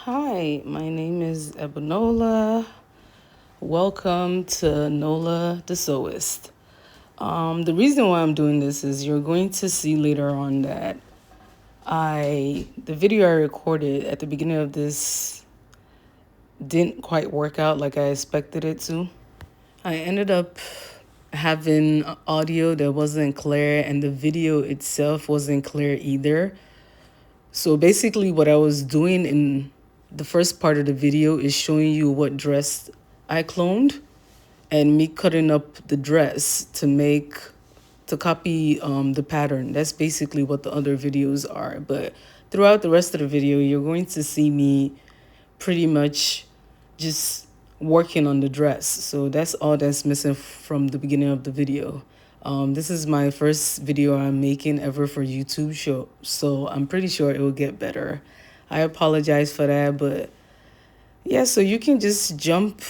Hi, my name is Ebanola. Welcome to Nola the Sewist. The reason why I'm doing this is you're going to see later on that the video I recorded at the beginning of this didn't quite work out like I expected it to. I ended up having audio that wasn't clear and the video itself wasn't clear either. So basically, what I was doing in the first part of the video is showing you what dress I cloned and me cutting up the dress to copy the pattern. That's basically what the other videos are. But throughout the rest of the video, you're going to see me pretty much just working on the dress. So that's all that's missing from the beginning of the video. This is my first video I'm making ever for YouTube show, so I'm pretty sure it will get better. I apologize for that, but yeah, so you can just jump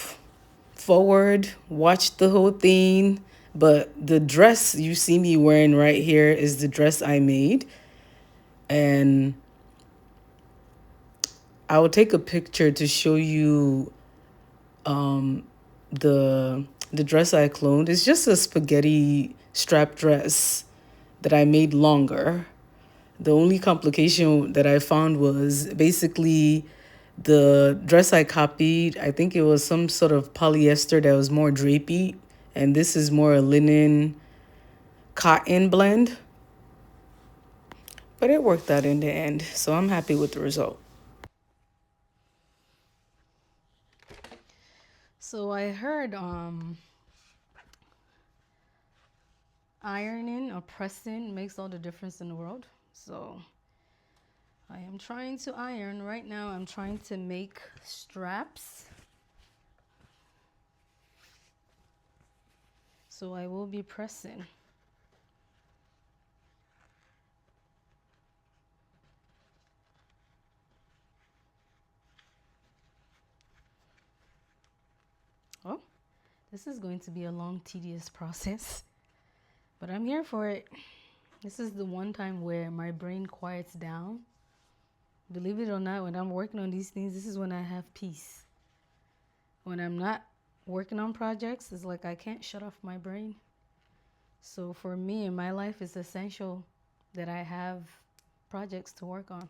forward, watch the whole thing. But the dress you see me wearing right here is the dress I made. And I will take a picture to show you um, the the dress I cloned. It's just a spaghetti strap dress that I made longer. The only complication that I found was basically the dress I copied. I think it was some sort of polyester that was more drapey, and this is more a linen cotton blend. But it worked out in the end, so I'm happy with the result. So I heard ironing or pressing makes all the difference in the world. So I am trying to iron right now. I'm trying to make straps. So I will be pressing. Oh, this is going to be a long, tedious process, but I'm here for it. This is the one time where my brain quiets down. Believe it or not, when I'm working on these things, this is when I have peace. When I'm not working on projects, it's like I can't shut off my brain. So for me in my life, it's essential that I have projects to work on.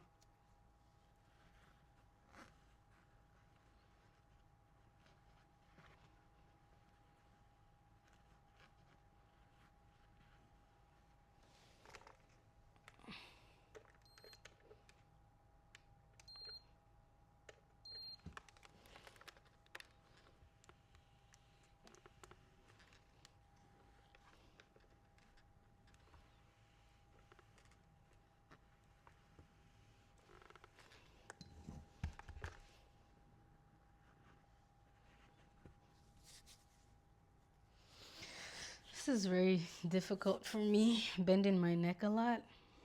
This is very difficult for me, bending my neck a lot.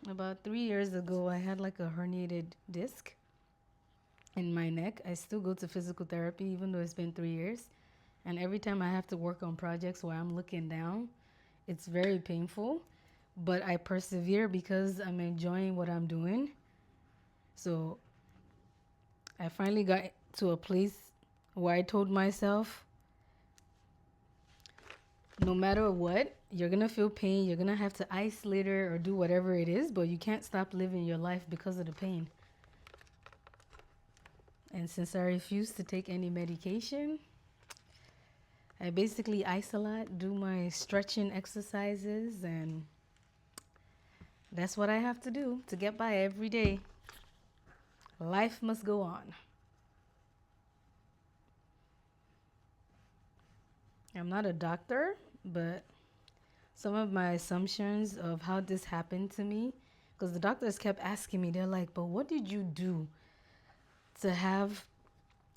About 3 years ago, I had like a herniated disc in my neck. I still go to physical therapy even though it's been 3 years. And every time I have to work on projects where I'm looking down, it's very painful. But I persevere because I'm enjoying what I'm doing. So I finally got to a place where I told myself, no matter what, you're gonna feel pain, you're gonna have to isolate it or do whatever it is, but you can't stop living your life because of the pain. And since I refuse to take any medication, I basically isolate, do my stretching exercises, and that's what I have to do to get by every day. Life must go on. I'm not a doctor, but some of my assumptions of how this happened to me, because the doctors kept asking me, they're like, but what did you do to have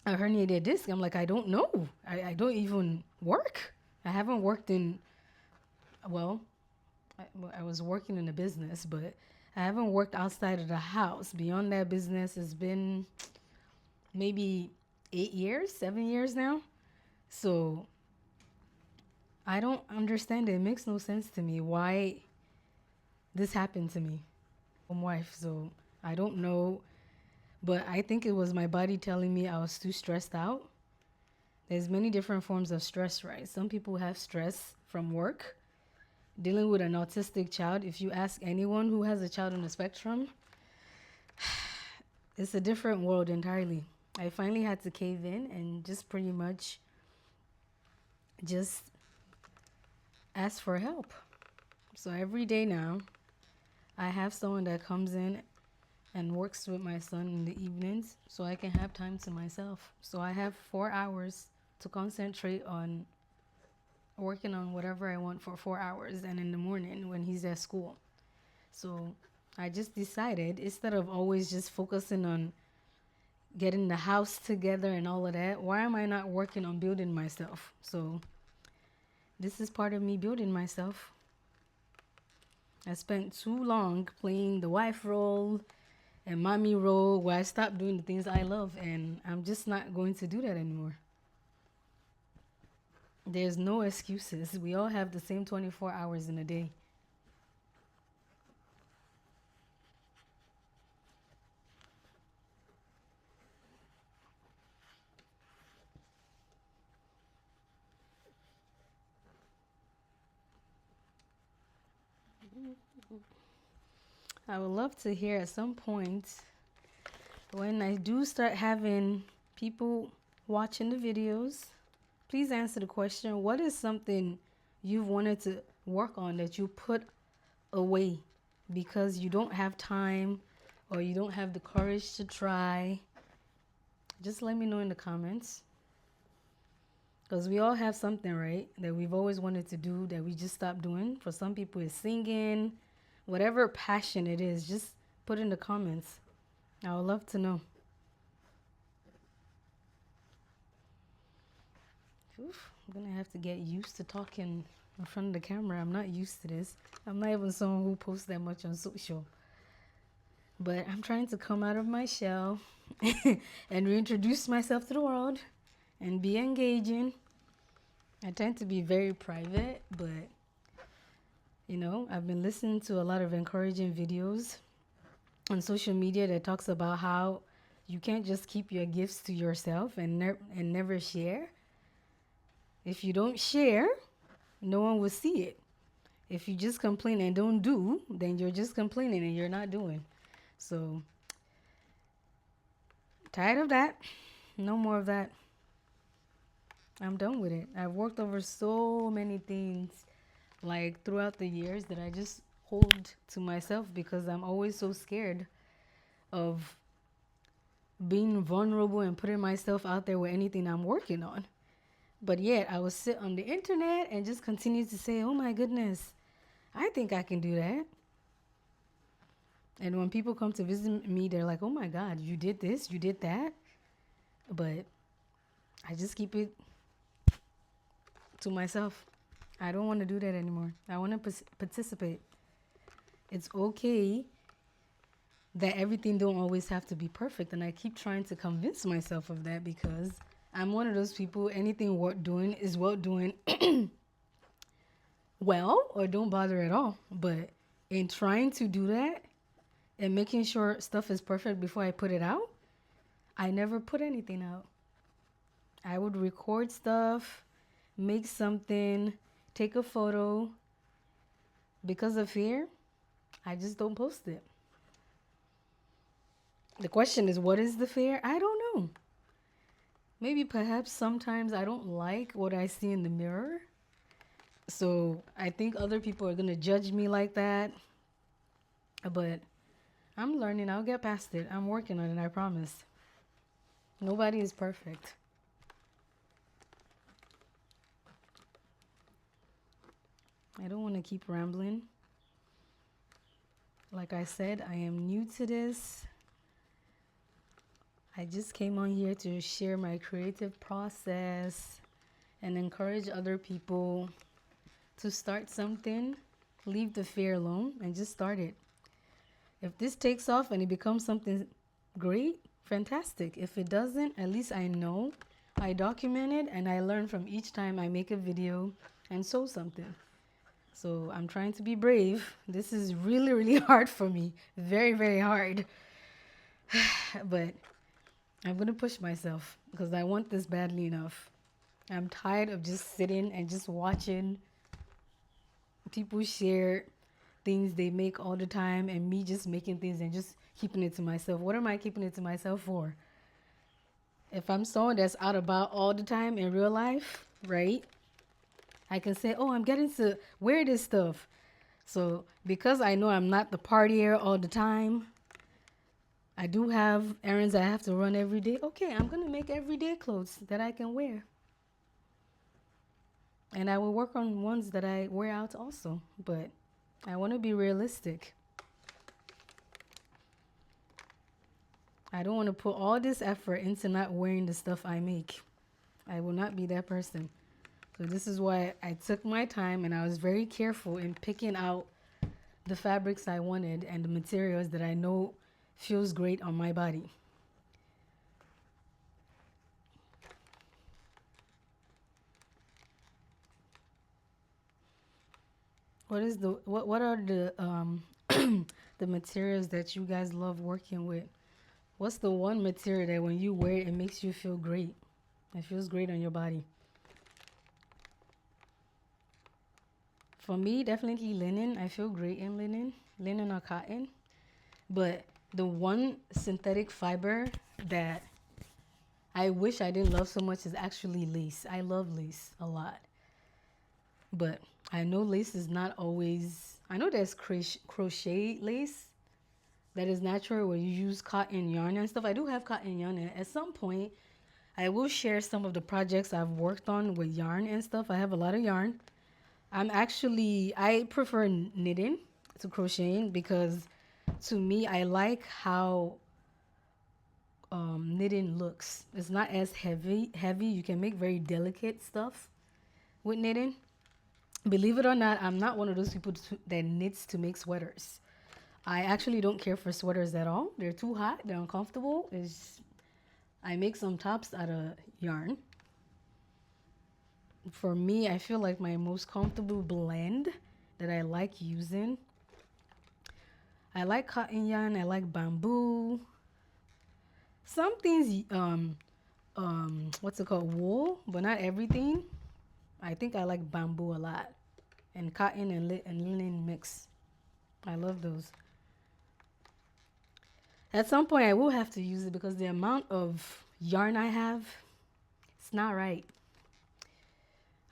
a herniated disc? I'm like, I don't know. I don't even work. I haven't worked in, well, I was working in a business, but I haven't worked outside of the house. Beyond that business, it's been maybe 8 years, 7 years now. So I don't understand it. It makes no sense to me why this happened to me. I'm wife, so I don't know. But I think it was my body telling me I was too stressed out. There's many different forms of stress, right? Some people have stress from work, dealing with an autistic child. If you ask anyone who has a child on the spectrum, it's a different world entirely. I finally had to cave in and just pretty much just ask for help. So every day now, I have someone that comes in and works with my son in the evenings so I can have time to myself. So I have 4 hours to concentrate on working on whatever I want for 4 hours, and in the morning when he's at school. So I just decided, instead of always just focusing on getting the house together and all of that, why am I not working on building myself? So this is part of me building myself. I spent too long playing the wife role and mommy role where I stopped doing the things I love, and I'm just not going to do that anymore. There's no excuses. We all have the same 24 hours in a day. I would love to hear at some point when I do start having people watching the videos, please answer the question, what is something you've wanted to work on that you put away because you don't have time or you don't have the courage to try? Just let me know in the comments. Because we all have something, right, that we've always wanted to do that we just stopped doing. For some people, it's singing. Whatever passion it is, just put in the comments. I would love to know. Oof, I'm going to have to get used to talking in front of the camera. I'm not used to this. I'm not even someone who posts that much on social. But I'm trying to come out of my shell and reintroduce myself to the world and be engaging. I tend to be very private, but you know, I've been listening to a lot of encouraging videos on social media that talks about how you can't just keep your gifts to yourself and never share. If you don't share, no one will see it. If you just complain and don't do, then you're just complaining and you're not doing. So, tired of that. No more of that. I'm done with it. I've worked over so many things like throughout the years that I just hold to myself because I'm always so scared of being vulnerable and putting myself out there with anything I'm working on. But yet I would sit on the internet and just continue to say, oh my goodness, I think I can do that. And when people come to visit me, they're like, oh my God, you did this, you did that. But I just keep it to myself. I don't want to do that anymore. I want to participate. It's okay that everything don't always have to be perfect. And I keep trying to convince myself of that because I'm one of those people, anything worth doing is worth doing well or don't bother at all. But in trying to do that and making sure stuff is perfect before I put it out, I never put anything out. I would record stuff, make something, take a photo. Because of fear, I just don't post it. The question is, what is the fear? I don't know. Maybe perhaps sometimes I don't like what I see in the mirror. So I think other people are going to judge me like that. But I'm learning. I'll get past it. I'm working on it, I promise. Nobody is perfect. I don't want to keep rambling. Like I said, I am new to this. I just came on here to share my creative process and encourage other people to start something. Leave the fear alone and just start it. If this takes off and it becomes something great, fantastic. If it doesn't, at least I know. I document it and I learn from each time I make a video and show something. So I'm trying to be brave. This is really, really hard for me. Very, very hard. But I'm gonna push myself because I want this badly enough. I'm tired of just sitting and just watching people share things they make all the time and me just making things and just keeping it to myself. What am I keeping it to myself for? If I'm someone that's out about all the time in real life, right? I can say, oh, I'm getting to wear this stuff. So because I know I'm not the partier all the time, I do have errands I have to run every day. Okay, I'm going to make everyday clothes that I can wear. And I will work on ones that I wear out also. But I want to be realistic. I don't want to put all this effort into not wearing the stuff I make. I will not be that person. So this is why I took my time and I was very careful in picking out the fabrics I wanted and the materials that I know feels great on my body. What are the the materials that you guys love working with? What's the one material that when you wear it, it makes you feel great? It feels great on your body. For me, definitely linen. I feel great in linen or cotton. But the one synthetic fiber that I wish I didn't love so much is actually lace. I love lace a lot. But I know lace is not always, I know there's crochet lace that is natural where you use cotton yarn and stuff. I do have cotton yarn, and at some point I will share some of the projects I've worked on with yarn and stuff. I have a lot of yarn. I prefer knitting to crocheting because to me, I like how knitting looks. It's not as heavy. You can make very delicate stuff with knitting. Believe it or not, I'm not one of those people that knits to make sweaters. I actually don't care for sweaters at all. They're too hot. They're uncomfortable. I make some tops out of yarn. For me, I feel like my most comfortable blend that I like using. I like cotton yarn. I like bamboo. Some things, what's it called? Wool, but not everything. I think I like bamboo a lot. And cotton and linen mix. I love those. At some point, I will have to use it because the amount of yarn I have, it's not right.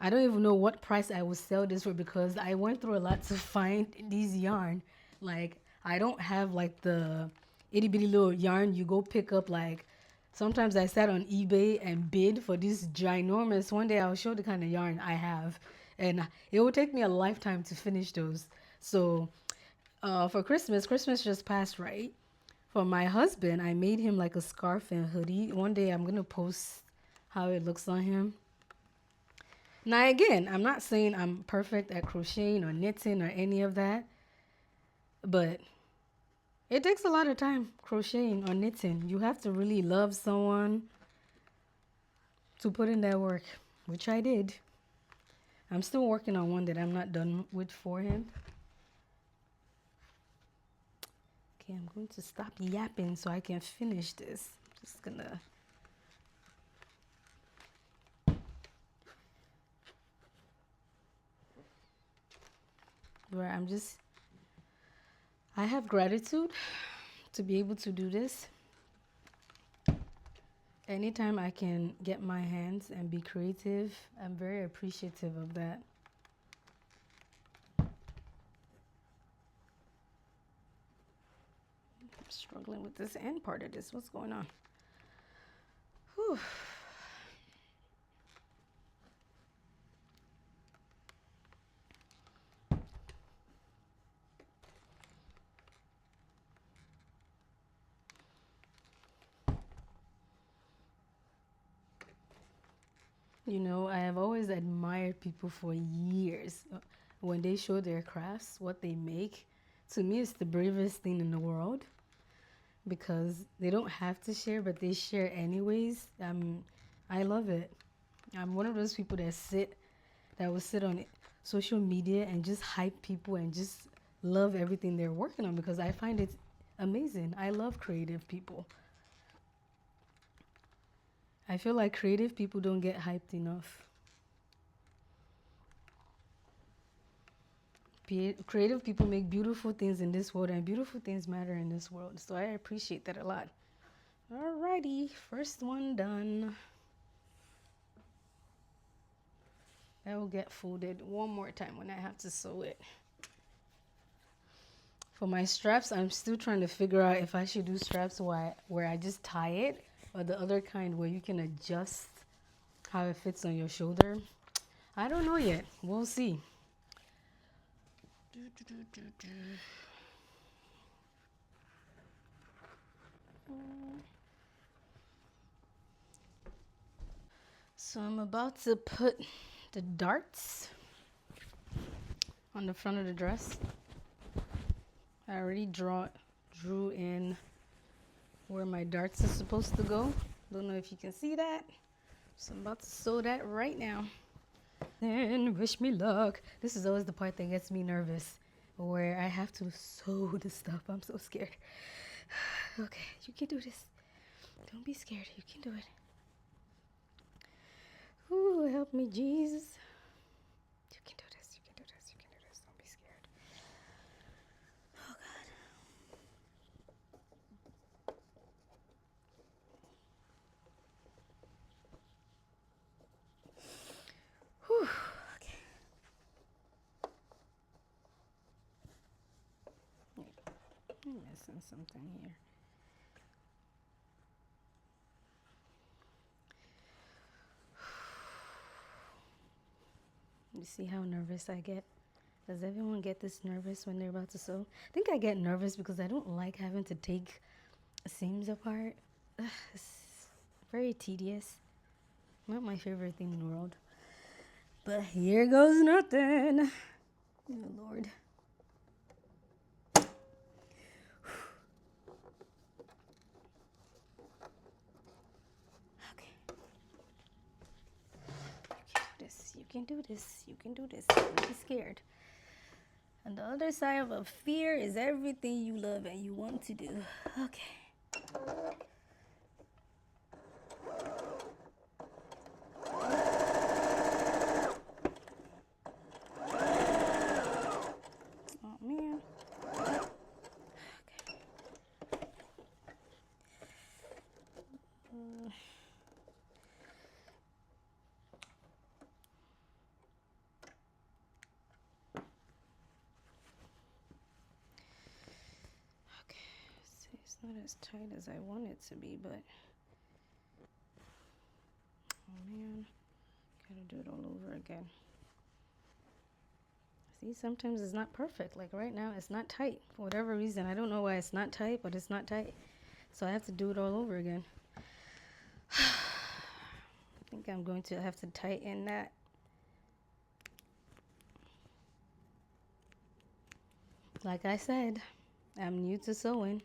I don't even know what price I would sell this for because I went through a lot to find these yarn. Like, I don't have like the itty bitty little yarn you go pick up. Like, sometimes I sat on eBay and bid for this ginormous. One day I'll show the kind of yarn I have. And it will take me a lifetime to finish those. So, for Christmas just passed, right? For my husband, I made him like a scarf and hoodie. One day I'm going to post how it looks on him. Now, again, I'm not saying I'm perfect at crocheting or knitting or any of that, but it takes a lot of time crocheting or knitting. You have to really love someone to put in that work, which I did. I'm still working on one that I'm not done with for him. Okay, I'm going to stop yapping so I can finish this. I'm just gonna... Where I have gratitude to be able to do this. Anytime I can get my hands and be creative, I'm very appreciative of that. I'm struggling with this end part of this. What's going on? Whew. You know, I have always admired people for years. When they show their crafts, what they make, to me, it's the bravest thing in the world because they don't have to share, but they share anyways. I love it. I'm one of those people that will sit on social media and just hype people and just love everything they're working on because I find it amazing. I love creative people. I feel like creative people don't get hyped enough. Creative people make beautiful things in this world, and beautiful things matter in this world. So I appreciate that a lot. Alrighty, first one done. I will get folded one more time when I have to sew it. For my straps, I'm still trying to figure out if I should do straps where I just tie it, or the other kind where you can adjust how it fits on your shoulder. I don't know yet. We'll see. So I'm about to put the darts on the front of the dress. I already drew in where my darts are supposed to go. Don't know if you can see that. So I'm about to sew that right now. And wish me luck. This is always the part that gets me nervous, where I have to sew the stuff. I'm so scared. Okay, you can do this. Don't be scared. You can do it. Ooh, help me, Jesus. You can do this. You can do this. You can do this. Don't be scared. Oh, God. Whew. Okay. I'm missing something here. You see how nervous I get? Does everyone get this nervous when they're about to sew? I think I get nervous because I don't like having to take seams apart. It's very tedious. Not my favorite thing in the world. But here goes nothing. Oh, Lord. Okay. You can do this. You can do this. Don't be scared. And the other side of a fear is everything you love and you want to do. Okay. Oh, man. Okay. See, it's not as tight as I want it to be, but oh man, gotta do it all over again. See, sometimes it's not perfect. Like right now, it's not tight for whatever reason. I don't know why it's not tight, but it's not tight. So I have to do it all over again. I think I'm going to have to tighten that. Like I said, I'm new to sewing.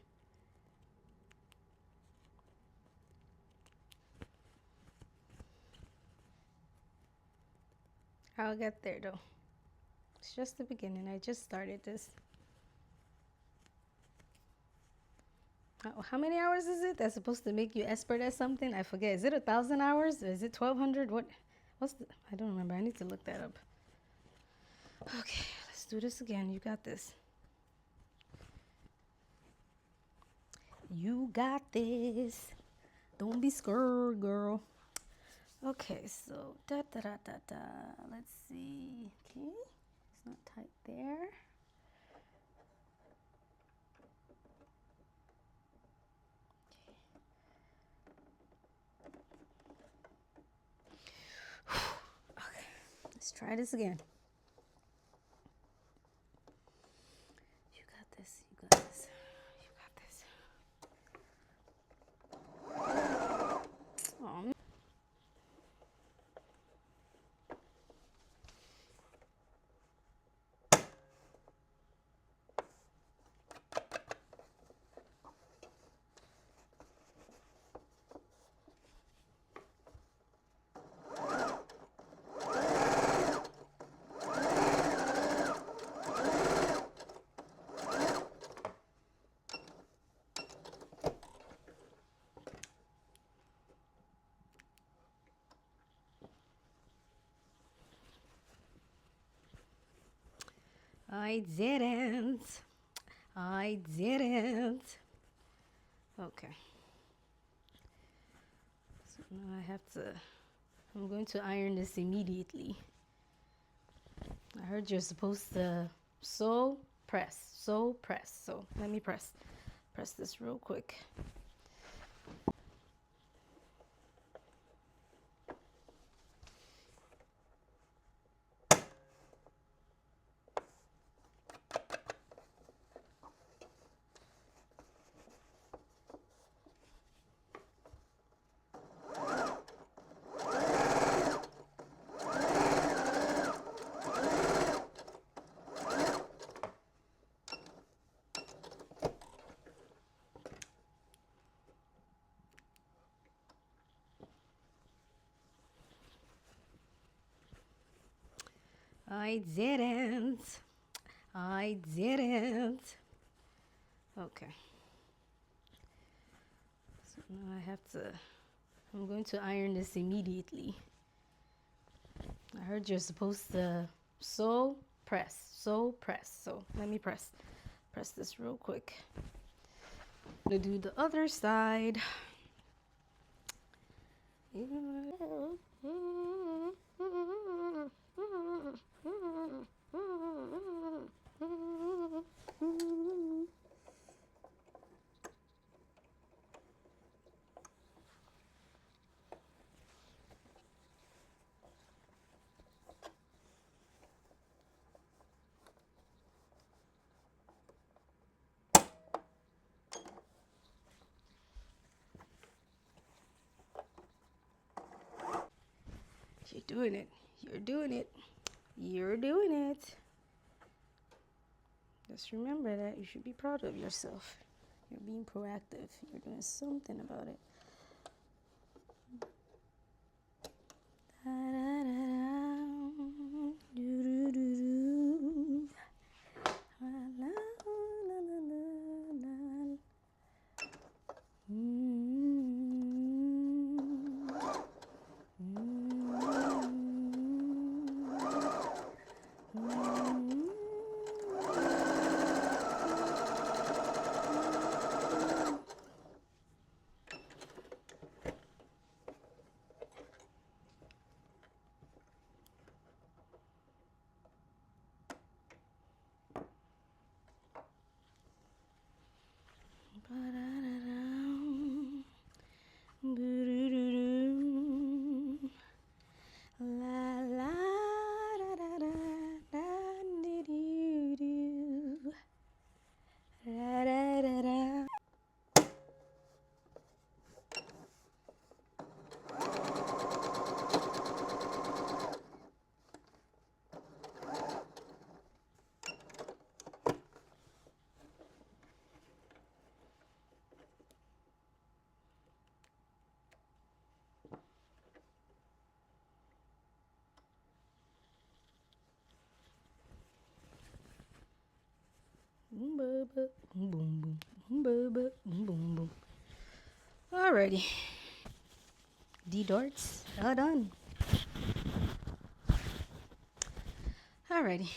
I'll get there though. It's just the beginning. I just started this. How many hours is it? That's supposed to make you expert at something? I forget. Is it 1,000 hours? Is it 1,200? What's the? I don't remember. I need to look that up. Okay, let's do this again. You got this. You got this. Don't be scared, girl. Okay, so da da da da da. Let's see. Okay, it's not tight there. Okay, let's try this again. You got this. You got this. You got this. Oh. I didn't. I didn't. Okay. So now I'm going to iron this immediately. I heard you're supposed to press. So let me press this real quick. I didn't. I didn't. Okay. So now I'm going to iron this immediately. I heard you're supposed to press. So let me press this real quick. I'm gonna do the other side. You're doing it. You're doing it. You're doing it. Just remember that you should be proud of yourself. You're being proactive. You're doing something about it. Alrighty. D darts are done. Alrighty.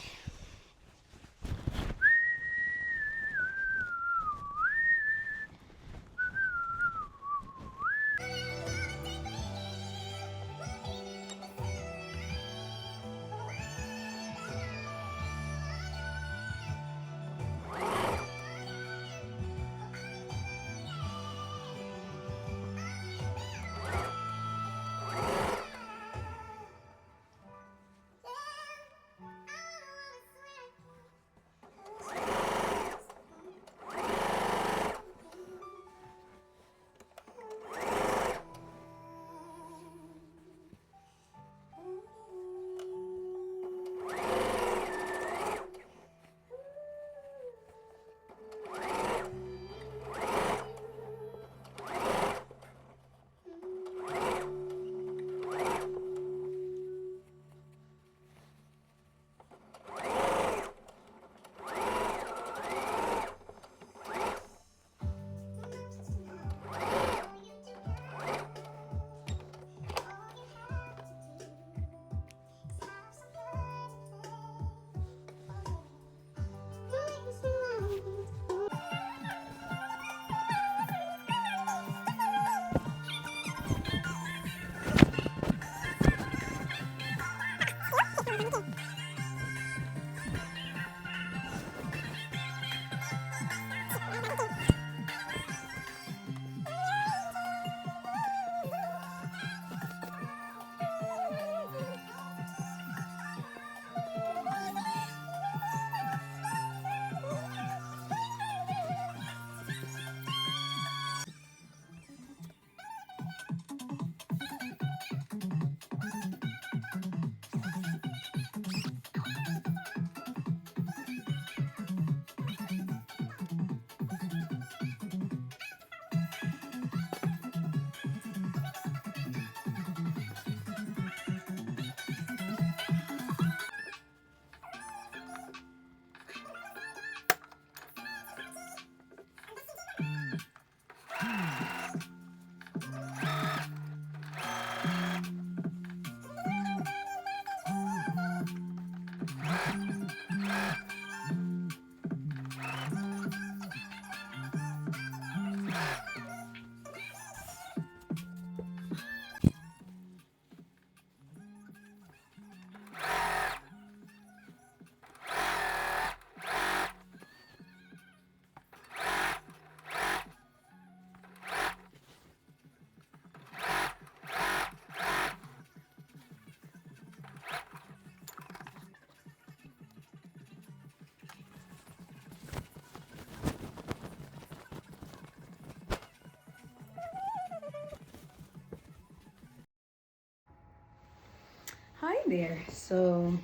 there. So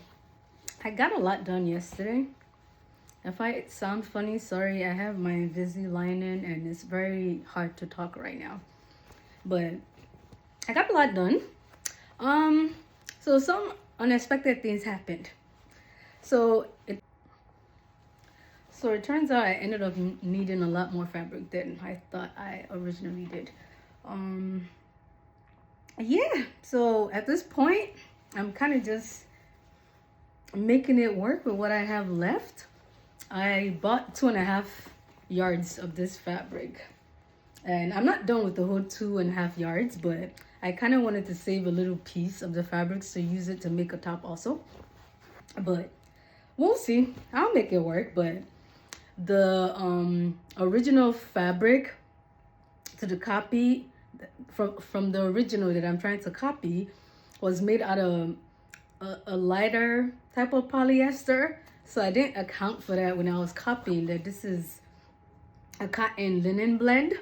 I got a lot done yesterday. If I sound funny, sorry, I have my Invisalign and it's very hard to talk right now. But I got a lot done. So some unexpected things happened. So it turns out I ended up needing a lot more fabric than I thought I originally did. Yeah, so at this point, I'm kind of just making it work with what I have left. I bought 2.5 yards of this fabric, and I'm not done with the whole 2.5 yards, but I kind of wanted to save a little piece of the fabrics to use it to make a top also. But we'll see. I'll make it work. But the original fabric to the copy from the original that I'm trying to copy was made out of a lighter type of polyester. So I didn't account for that when I was copying that this is a cotton linen blend.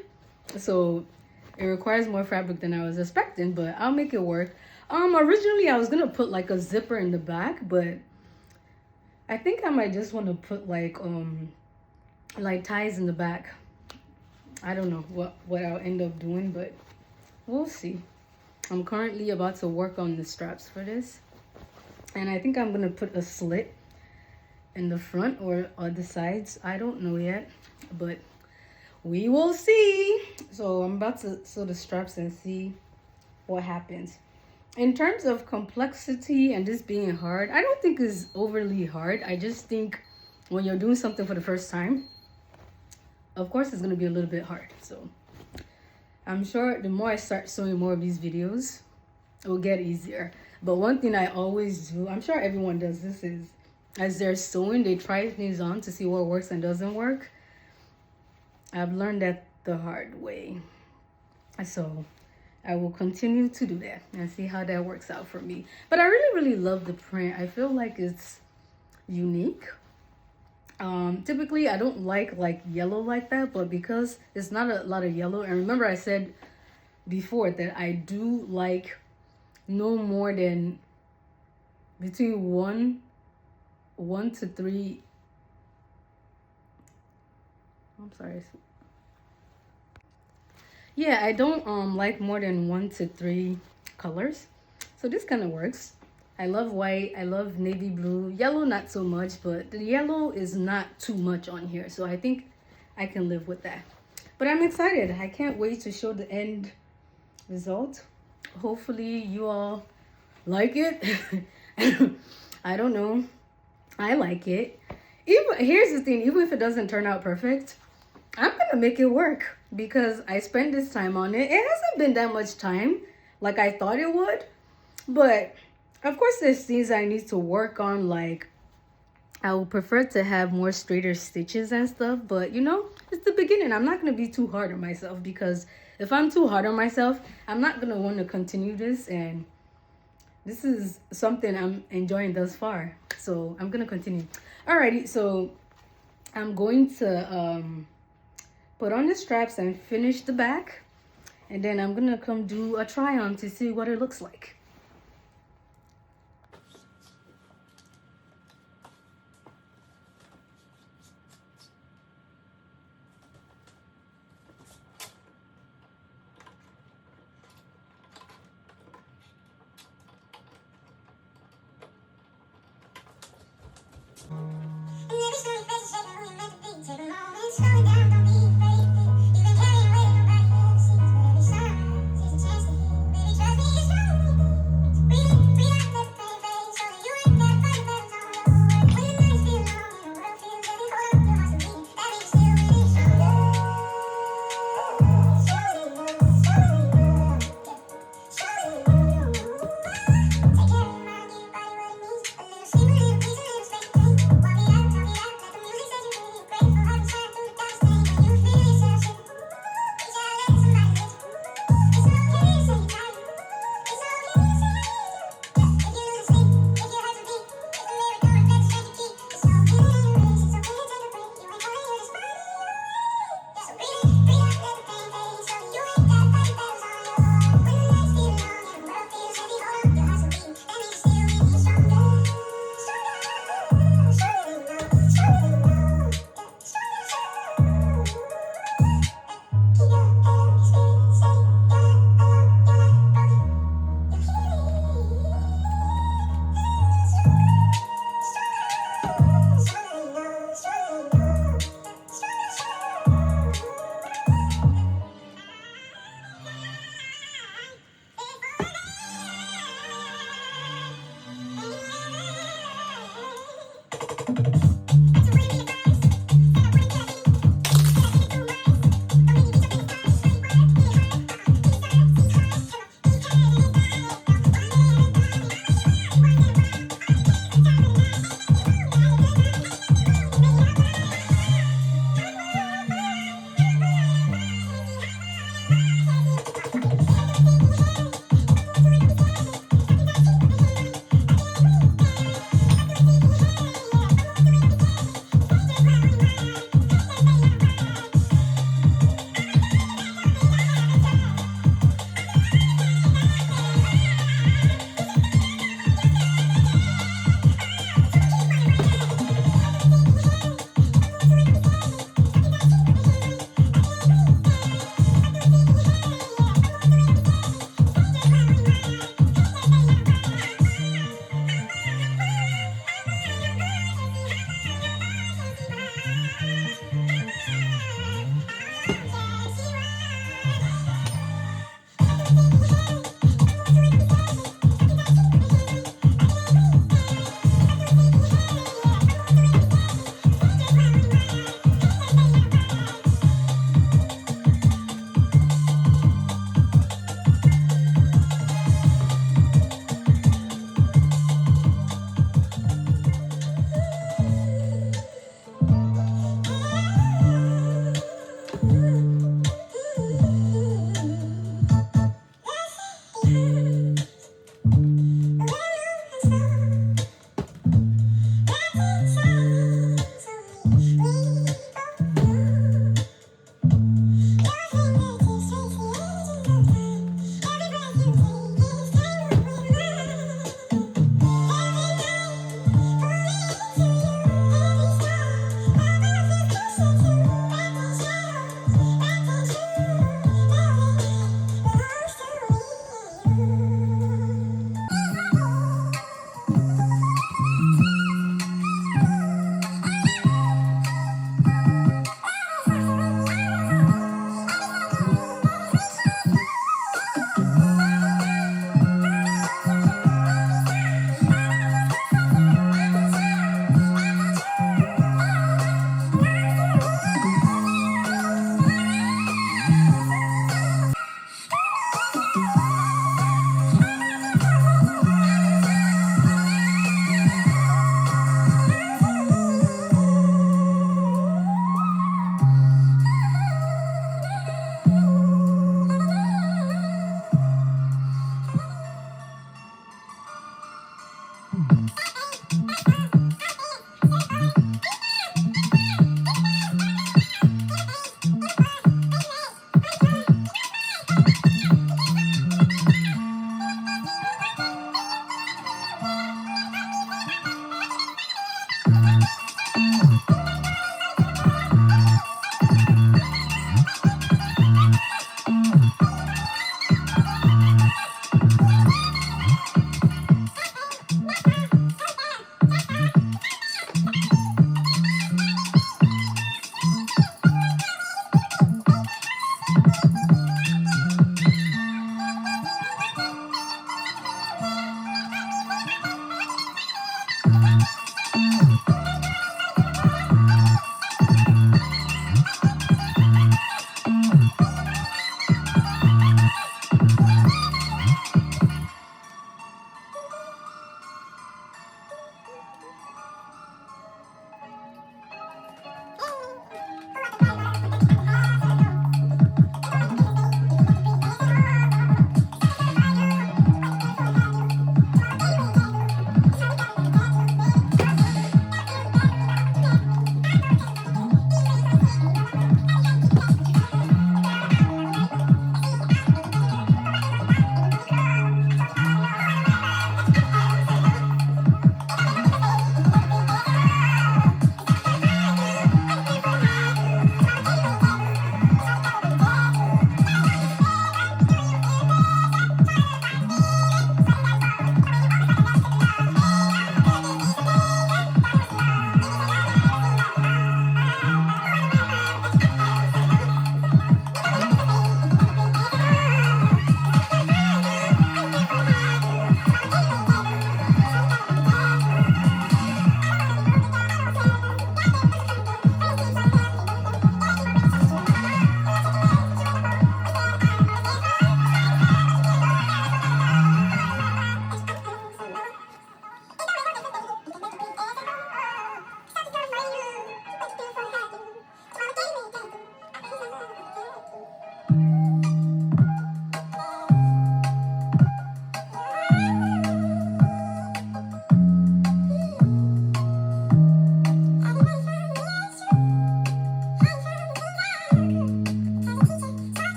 So it requires more fabric than I was expecting, but I'll make it work. Originally I was gonna put like a zipper in the back, but I think I might just want to put like ties in the back. I don't know what I'll end up doing, but we'll see. I'm currently about to work on the straps for this, and I think I'm gonna put a slit in the front or the sides. I don't know yet, but we will see. So I'm about to sew the straps and see what happens. In terms of complexity and this being hard, I don't think it's overly hard. I just think when you're doing something for the first time, of course it's going to be a little bit hard. So I'm sure the more I start sewing more of these videos, it will get easier. But one thing I always do, I'm sure everyone does this, is as they're sewing, they try things on to see what works and doesn't work. I've learned that the hard way. So I will continue to do that and see how that works out for me. But I really love the print. I feel like it's unique. Typically I don't like yellow like that, but because it's not a lot of yellow, and remember I said before that I do like no more than between one to three. I'm sorry. Yeah, I don't like more than 1 to 3 colors. So this kind of works. I love white, I love navy blue, yellow not so much, but the yellow is not too much on here. So I think I can live with that. But I'm excited. I can't wait to show the end result. Hopefully you all like it. I don't know. I like it. Here's the thing, even if it doesn't turn out perfect, I'm gonna make it work because I spent this time on it. It hasn't been that much time like I thought it would, but of course there's things I need to work on. Like I would prefer to have more straighter stitches and stuff, but you know, it's the beginning. I'm not gonna be too hard on myself, because if I'm too hard on myself, I'm not gonna want to continue this, and this is something I'm enjoying thus far, so I'm gonna continue. Alrighty, so I'm going to put on the straps and finish the back, and then I'm gonna come do a try on to see what it looks like.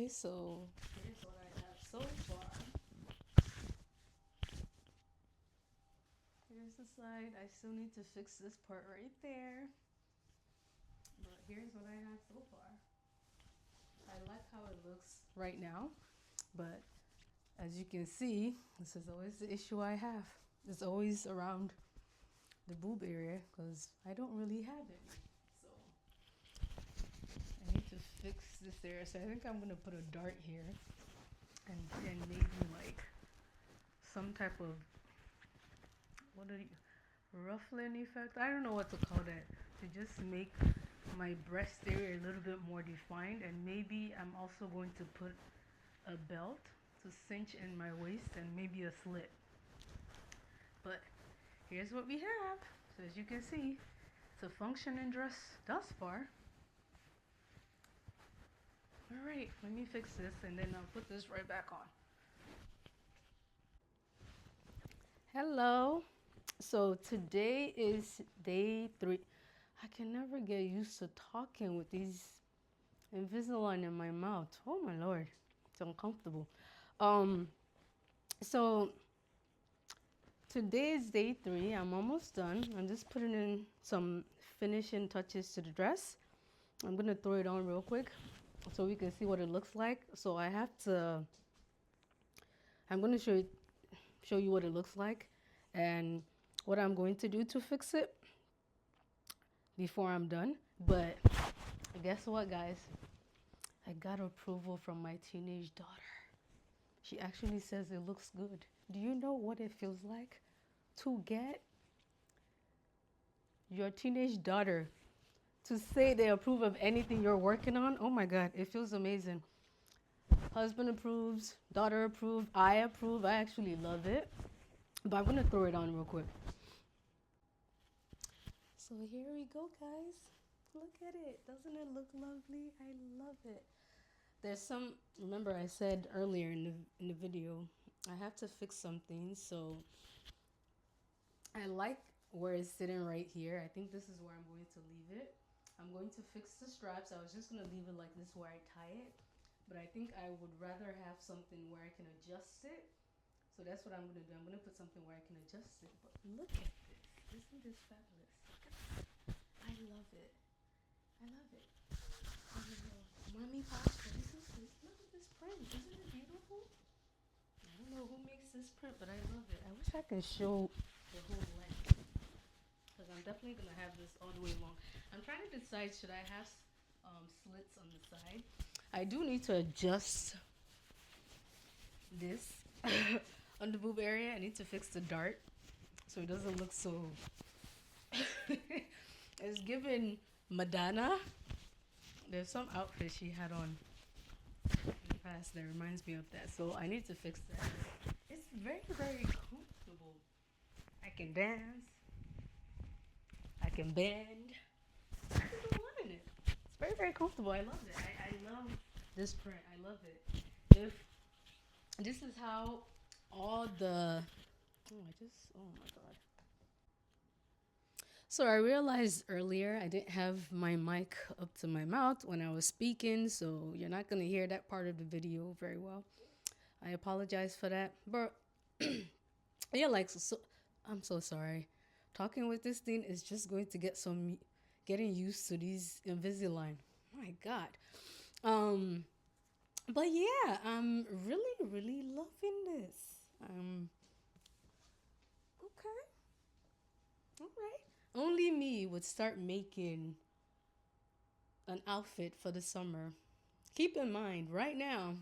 so here's what I have so far. Here's the side. I still need to fix this part right there. But here's what I have so far. I like how it looks right now. But as you can see, this is always the issue I have. It's always around the boob area because I don't really have it. So I need to fix this area. So I think I'm going to put a dart here and maybe like some type of, what do you, ruffling effect? I don't know what to call that. To just make my breast area a little bit more defined. And maybe I'm also going to put a belt to cinch in my waist and maybe a slit. But here's what we have. So as you can see, it's a functioning dress thus far. All right, let me fix this and then I'll put this right back on. Hello. So today is day 3. I can never get used to talking with these Invisalign in my mouth. Oh my lord, it's uncomfortable. Um, so today is day 3. I'm almost done. I'm just putting in some finishing touches to the dress. I'm gonna throw it on real quick so we can see what it looks like. So I'm gonna show you what it looks like and what I'm going to do to fix it before I'm done. But guess what, guys? I got approval from my teenage daughter. She actually says it looks good. Do you know what it feels like to get your teenage daughter to say they approve of anything you're working on? Oh my God, it feels amazing. Husband approves, daughter approved, I approve. I actually love it. But I'm gonna throw it on real quick. So here we go, guys. Look at it. Doesn't it look lovely? I love it. There's some, remember I said earlier in the video, I have to fix something. So I like where it's sitting right here. I think this is where I'm going to leave it. I'm going to fix the straps. I was just going to leave it like this where I tie it. But I think I would rather have something where I can adjust it. So that's what I'm going to do. I'm going to put something where I can adjust it. But look at this. Isn't this fabulous? I love it. I love it. Mommy, Papa, this is this. Look at this print. Isn't it beautiful? I don't know who makes this print, but I love it. I wish I could show the whole length because I'm definitely going to have this all the way along. I'm trying to decide, should I have slits on the side? I do need to adjust this on the boob area. I need to fix the dart so it doesn't look so... It's given Madonna. There's some outfit she had on in the past that reminds me of that. So I need to fix that. It's very, very comfortable. I can dance. I can bend. I can do a lot in it. It's very, very comfortable. I love it. I love this print. I love it. If this is how all the... oh my God. So I realized earlier I didn't have my mic up to my mouth when I was speaking, so you're not going to hear that part of the video very well. I apologize for that. But yeah, like, so I'm so sorry. Talking with this thing is just going to getting used to these Invisalign. My God. But yeah, I'm really, really loving this. Okay. All right. Only me would start making an outfit for the summer. Keep in mind, right now,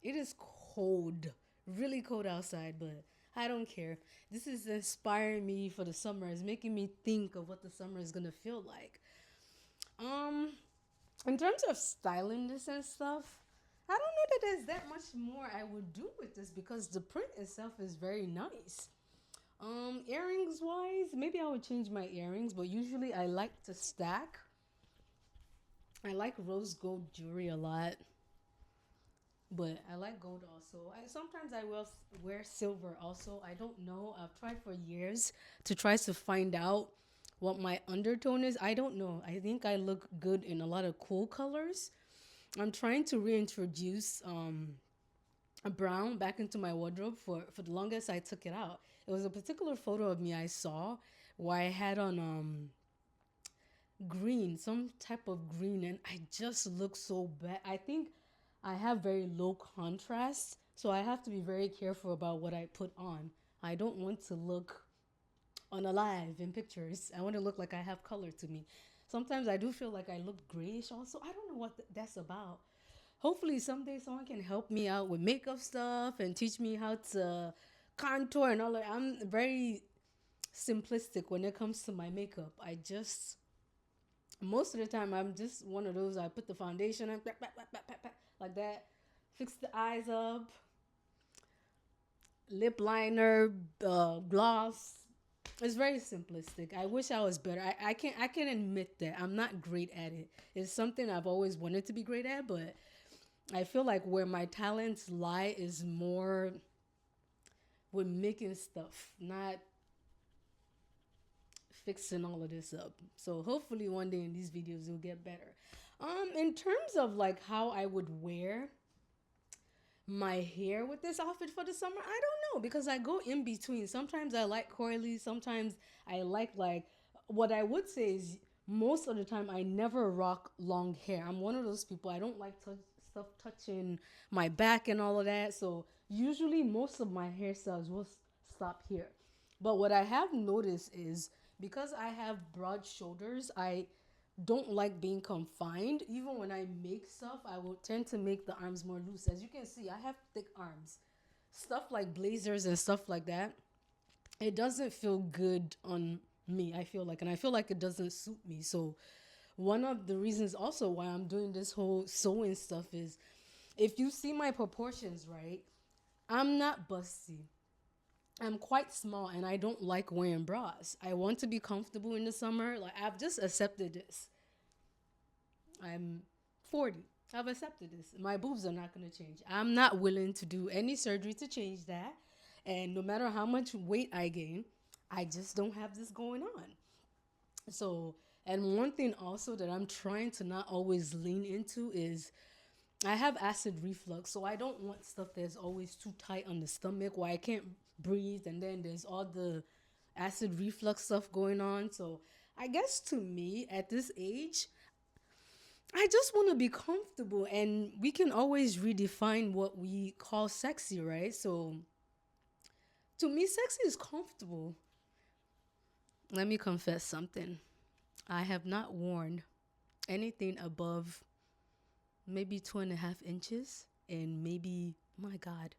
it is cold, really cold outside, but I don't care. This is inspiring me for the summer. It's making me think of what the summer is gonna feel like. Um, in terms of styling this and stuff, I don't know that there's that much more I would do with this because the print itself is very nice. Earrings wise, maybe I would change my earrings, but usually I like to stack. I like rose gold jewelry a lot, but I like gold also. Sometimes I will wear silver also. I don't know. I've tried for years to try to find out what my undertone is. I don't know. I think I look good in a lot of cool colors. I'm trying to reintroduce a brown back into my wardrobe. For the longest I took it out. It was a particular photo of me I saw where I had on green, some type of green, and I just look so bad. I think I have very low contrast, so I have to be very careful about what I put on. I don't want to look unalive in pictures. I want to look like I have color to me. Sometimes I do feel like I look grayish also. I don't know what that's about. Hopefully someday someone can help me out with makeup stuff and teach me how to contour and all that. I'm very simplistic when it comes to my makeup. I just most of the time I'm just one of those. I put the foundation on like that, fix the eyes up, lip liner, gloss. It's very simplistic. I wish I was better. I can admit that I'm not great at it. It's something I've always wanted to be great at, but I feel like where my talents lie is more with making stuff, not fixing all of this up. So hopefully one day in these videos it'll get better. In terms of like how I would wear my hair with this outfit for the summer, I don't know because I go in between. Sometimes I like curly, sometimes I like what I would say is most of the time I never rock long hair. I'm one of those people. I don't like stuff touching my back and all of that. So usually most of my hairstyles will stop here. But what I have noticed is because I have broad shoulders, I don't like being confined. Even when I make stuff, I will tend to make the arms more loose. As you can see, I have thick arms. Stuff like blazers and stuff like that, it doesn't feel good on me, I feel like. And I feel like it doesn't suit me. So, one of the reasons also why I'm doing this whole sewing stuff is if you see my proportions, right, I'm not busty. I'm quite small and I don't like wearing bras. I want to be comfortable in the summer. Like I've just accepted this. I'm 40. I've accepted this. My boobs are not going to change. I'm not willing to do any surgery to change that. And no matter how much weight I gain, I just don't have this going on. So, and one thing also that I'm trying to not always lean into is I have acid reflux, so I don't want stuff that's always too tight on the stomach where I can't breathe, and then there's all the acid reflux stuff going on. So I guess to me at this age, I just want to be comfortable, and we can always redefine what we call sexy, right? So to me, sexy is comfortable. Let me confess something. I have not worn anything above maybe 2.5 inches in maybe, my God,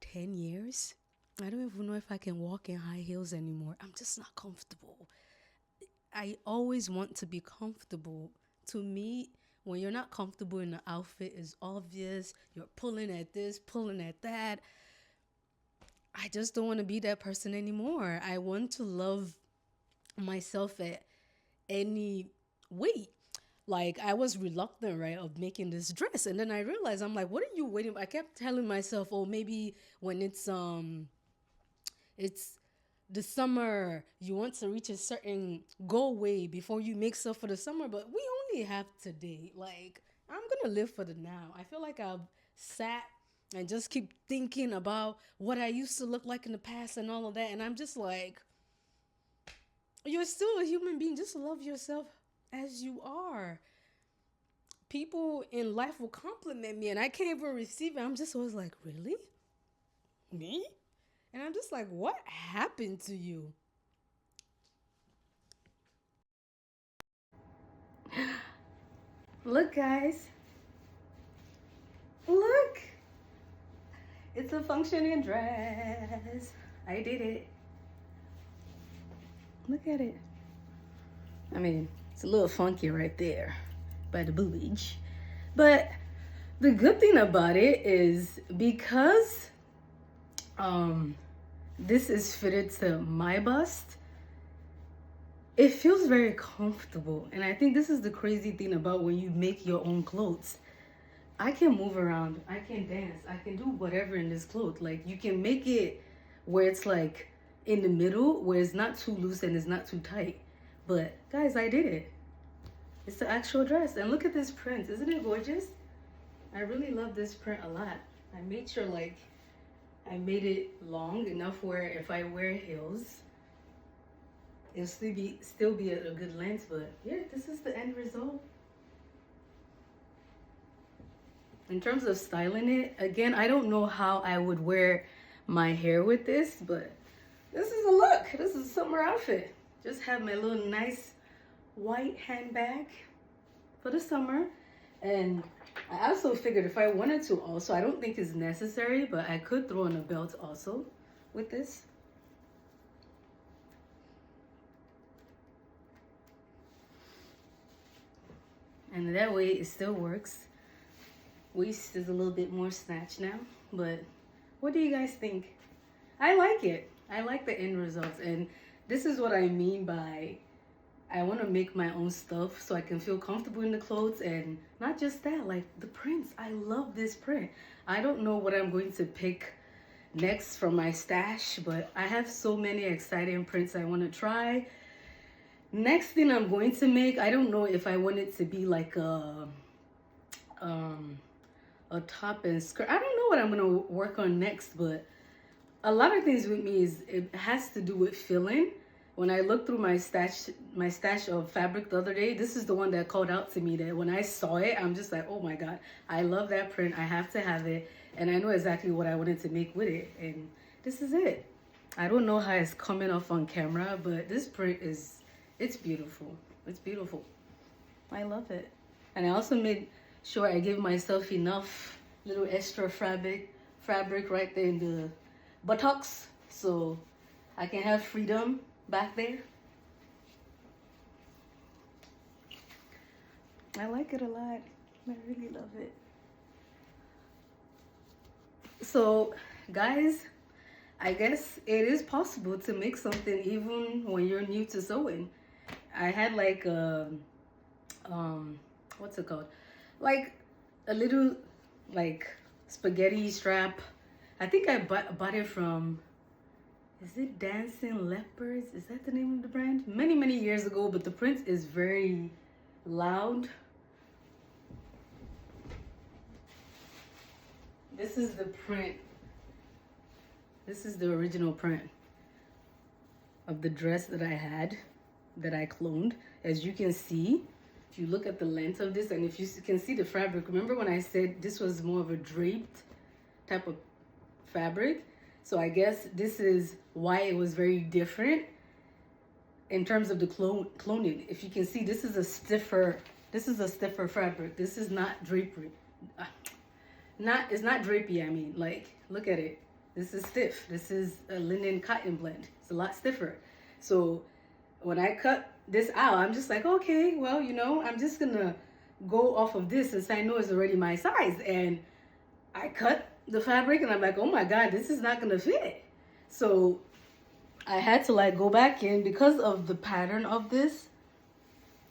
10 years. I don't even know if I can walk in high heels anymore. I'm just not comfortable. I always want to be comfortable. To me, when you're not comfortable in the outfit, is obvious. You're pulling at this, pulling at that. I just don't want to be that person anymore. I want to love myself at any weight. Like I was reluctant, right, of making this dress, and then I realized I'm like, what are you waiting? I kept telling myself, oh, maybe when it's the summer, you want to reach a certain goal weight before you make stuff for the summer, but we only have today. Like I'm gonna live for the now. I feel like I've sat and just keep thinking about what I used to look like in the past and all of that, and I'm just like, you're still a human being. Just love yourself as you are. People in life will compliment me and I can't even receive it. I'm just always like, really? Me? And I'm just like, what happened to you? Look, guys. Look. It's a functioning dress. I did it. Look at it. I mean, it's a little funky right there by the boobage. But the good thing about it is because this is fitted to my bust, it feels very comfortable. And I think this is the crazy thing about when you make your own clothes. I can move around, I can dance, I can do whatever in this clothes. Like you can make it where it's like in the middle, where it's not too loose and it's not too tight. But guys, I did it. It's the actual dress. And look at this print. Isn't it gorgeous? I really love this print a lot. I made sure like I made it long enough where if I wear heels, it'll still be at a good length. But yeah, this is the end result. In terms of styling it, again, I don't know how I would wear my hair with this, but this is a look. This is a summer outfit. Just have my little nice white handbag for the summer. And I also figured if I wanted to also, I don't think it's necessary, but I could throw on a belt also with this. And that way it still works. Waist is a little bit more snatched now, but what do you guys think? I like it. I like the end results, and this is what I mean by I want to make my own stuff so I can feel comfortable in the clothes. And not just that, like the prints. I love this print. I don't know what I'm going to pick next from my stash, but I have so many exciting prints I want to try. Next thing I'm going to make, I don't know if I want it to be like a top and skirt. I don't know what I'm going to work on next, but a lot of things with me is it has to do with filling. When I looked through my stash of fabric the other day, this is the one that called out to me that when I saw it, I'm just like, oh my God, I love that print. I have to have it. And I know exactly what I wanted to make with it. And this is it. I don't know how it's coming off on camera, but this print it's beautiful. It's beautiful. I love it. And I also made sure I give myself enough little extra fabric right there in the buttocks so I can have freedom back there. I like it a lot. I really love it. So guys, I guess it is possible to make something even when you're new to sewing. I had like what's it called, like a little like spaghetti strap. I think I bought it from, is it Dancing Leopards? Is that the name of the brand? Many years ago, but the print is very loud. This is the print. This is the original print of the dress that I had, that I cloned. As you can see, if you look at the length of this, and if you can see the fabric, remember when I said this was more of a draped type of fabric? So I guess this is why it was very different in terms of the cloning. If you can see, this is a stiffer fabric. This is not drapery. It's not drapey, I mean. Like, look at it. This is stiff. This is a linen cotton blend. It's a lot stiffer. So when I cut this out, I'm just like, okay, well, you know, I'm just gonna go off of this since I know it's already my size. And I cut the fabric and I'm like, oh my God, this is not gonna fit. So I had to like go back in because of the pattern of this.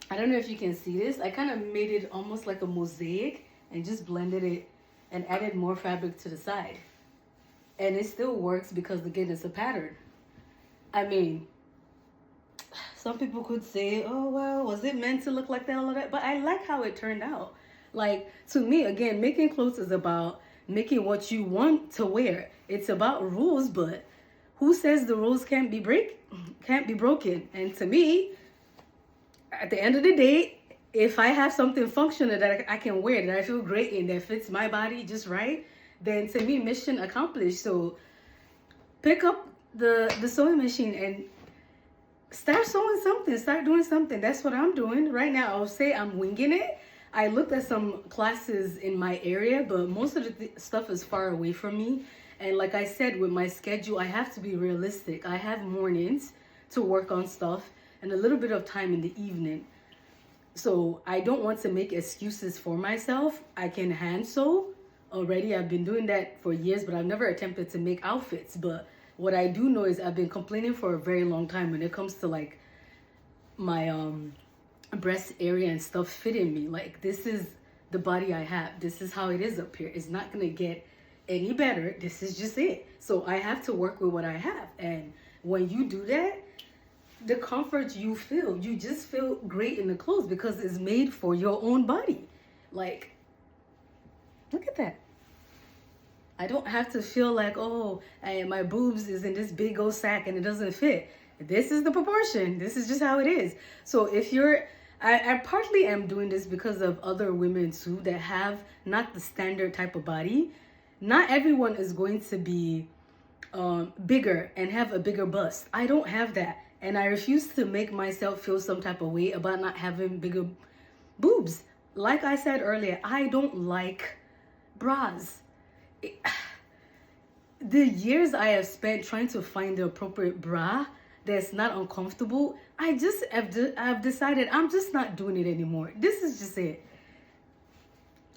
I don't know if you can see this. I kind of made it almost like a mosaic and just blended it and added more fabric to the side. And it still works because again, it's a pattern. I mean, some people could say, oh, well, was it meant to look like that, all of that? But I like how it turned out. Like, to me, again, making clothes is about making what you want to wear. It's about rules, but who says the rules can't be broken? And to me, at the end of the day, if I have something functional that I can wear, that I feel great in, that fits my body just right, then to me, mission accomplished. So pick up the sewing machine and start sewing something, start doing something. That's what I'm doing right now. I'll say I'm winging it. I looked at some classes in my area, but most of the stuff is far away from me. And like I said, with my schedule, I have to be realistic. I have mornings to work on stuff and a little bit of time in the evening. So I don't want to make excuses for myself. I can hand sew already. I've been doing that for years, but I've never attempted to make outfits. But what I do know is I've been complaining for a very long time when it comes to like my breast area and stuff fitting me. Like, this is the body I have. This is how it is up here. It's not gonna get any better. This is just it. So I have to work with what I have. And when you do that, the comfort you feel. You just feel great in the clothes because it's made for your own body. Like, look at that. I don't have to feel like, oh, my boobs is in this big old sack and it doesn't fit. This is the proportion. This is just how it is. So if you're, I partly am doing this because of other women too that have not the standard type of body. Not everyone is going to be bigger and have a bigger bust. I don't have that. And I refuse to make myself feel some type of way about not having bigger boobs. Like I said earlier, I don't like bras. The years I have spent trying to find the appropriate bra that's not uncomfortable, I've decided I'm just not doing it anymore. This is just it.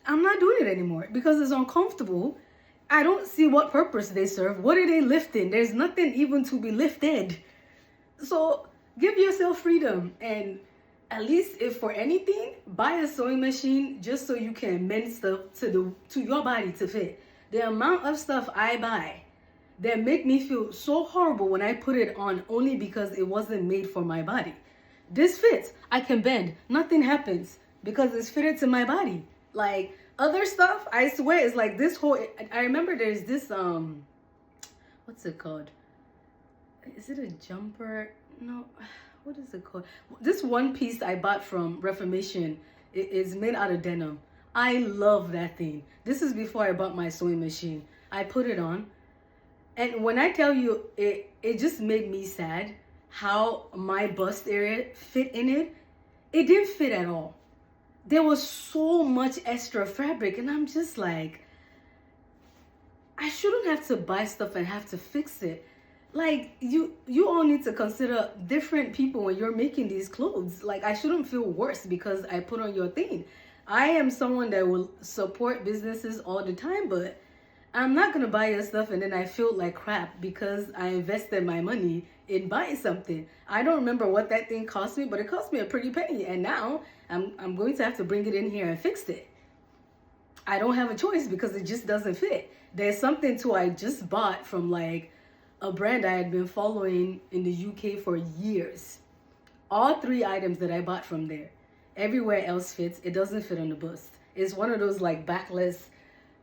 I'm not doing it anymore because it's uncomfortable. I don't see what purpose they serve. What are they lifting? There's nothing even to be lifted. So give yourself freedom, and at least if for anything, buy a sewing machine just so you can mend stuff to your body to fit. The amount of stuff I buy that make me feel so horrible when I put it on only because it wasn't made for my body. This fits. I can bend. Nothing happens because it's fitted to my body. Like other stuff, I swear, is like this whole. I remember there's this what's it called? Is it a jumper? No, what is it called? This one piece I bought from Reformation is made out of denim. I love that thing. This is before I bought my sewing machine. I put it on, and when I tell you, it just made me sad how my bust area fit in it. It didn't fit at all. There was so much extra fabric, and I'm just like, I shouldn't have to buy stuff and have to fix it. Like you all need to consider different people when you're making these clothes. Like I shouldn't feel worse because I put on your thing. I am someone that will support businesses all the time, but I'm not gonna buy your stuff and then I feel like crap because I invested my money in buying something. I don't remember what that thing cost me, but it cost me a pretty penny, and now I'm going to have to bring it in here and fix it. I don't have a choice because it just doesn't fit. There's something too I just bought from like a brand I had been following in the UK for years. All 3 items that I bought from there, everywhere else fits. It doesn't fit on the bust. It's one of those like backless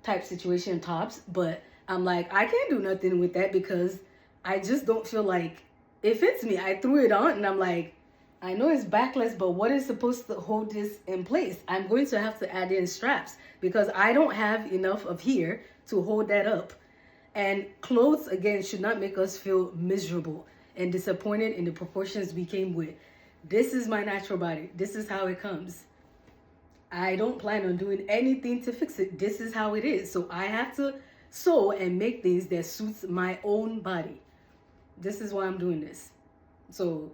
type situation tops, but I'm like, I can't do nothing with that because I just don't feel like it fits me. I threw it on and I'm like, I know it's backless, but what is supposed to hold this in place? I'm going to have to add in straps because I don't have enough of here to hold that up. And clothes, again, should not make us feel miserable and disappointed in the proportions we came with. This is my natural body. This is how it comes. I don't plan on doing anything to fix it. This is how it is. So I have to sew and make things that suits my own body. This is why I'm doing this. So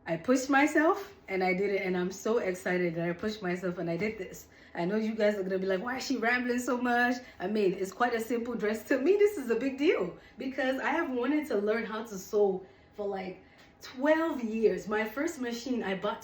I pushed myself and I did it, and I'm so excited that I pushed myself and I did this. I know you guys are gonna be like, why is she rambling so much? I mean, it's quite a simple dress. To me, this is a big deal because I have wanted to learn how to sew for like 12 years. My first machine I bought